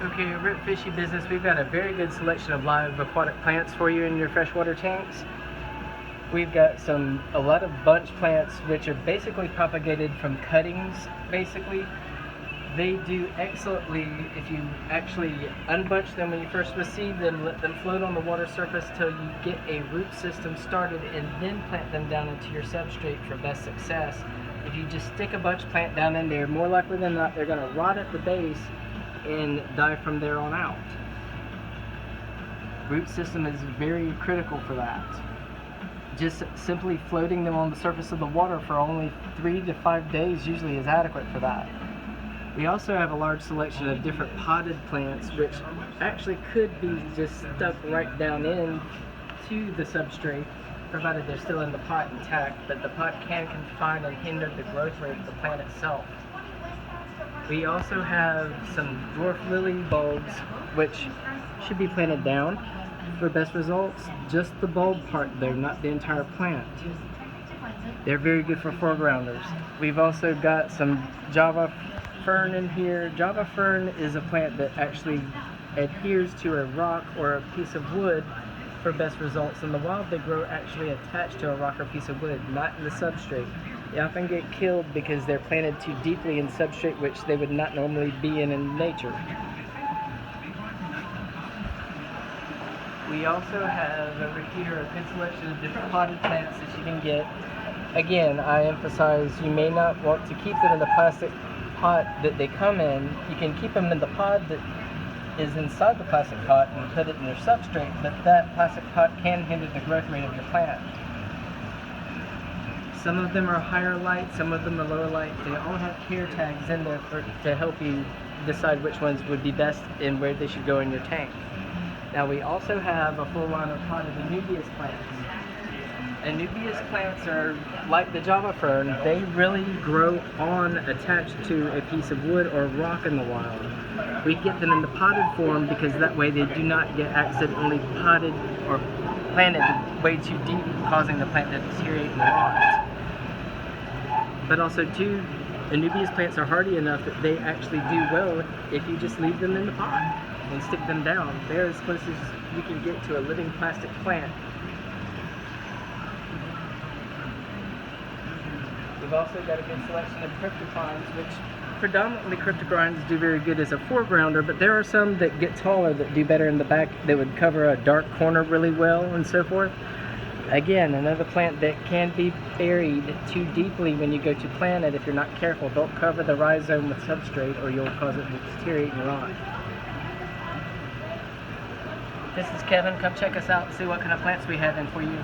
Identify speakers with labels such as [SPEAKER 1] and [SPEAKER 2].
[SPEAKER 1] Okay, over at Fishy Business, we've got a very good selection of live aquatic plants for you in your freshwater tanks. We've got a lot of bunch plants which are basically propagated from cuttings, basically. They do excellently if you actually unbunch them when you first receive them, let them float on the water surface till you get a root system started, and then plant them down into your substrate for best success. If you just stick a bunch plant down in there, more likely than not, they're going to rot at the base and die from there on out. Root system is very critical for that. Just simply floating them on the surface of the water for only 3 to 5 days usually is adequate for that. We also have a large selection of different potted plants which actually could be just stuck right down in to the substrate, provided they're still in the pot intact, but the pot can confine and hinder the growth rate of the plant itself. We also have some dwarf lily bulbs which should be planted down for best results. Just the bulb part though, not the entire plant. They're very good for foregrounders. We've also got some Java fern in here. Java fern is a plant that actually adheres to a rock or a piece of wood for best results. In the wild, they grow actually attached to a rock or piece of wood, not in the substrate. They often get killed because they're planted too deeply in substrate, which they would not normally be in nature. We also have over here a good selection of different potted plants that you can get. Again, I emphasize you may not want to keep them in the plastic pot that they come in. You can keep them in the pod that is inside the plastic pot and put it in your substrate, but that plastic pot can hinder the growth rate of your plant. Some of them are higher light, some of them are lower light. They all have care tags in there to help you decide which ones would be best and where they should go in your tank. Now we also have a full line of potted Anubias plants. Anubias plants are like the Java fern. They really grow on attached to a piece of wood or rock in the wild. We get them in the potted form because that way they do not get accidentally potted or planted way too deep, causing the plant to deteriorate and rot. But also too, Anubias plants are hardy enough that they actually do well if you just leave them in the pot and stick them down. They're as close as you can get to a living plastic plant. We've also got a good selection of cryptopines, which predominantly cryptopines do very good as a foregrounder, but there are some that get taller that do better in the back, that would cover a dark corner really well and so forth. Again, another plant that can be buried too deeply when you go to plant it if you're not careful. Don't cover the rhizome with substrate or you'll cause it to deteriorate and rot. This is Kevin. Come check us out and see what kind of plants we have in for you.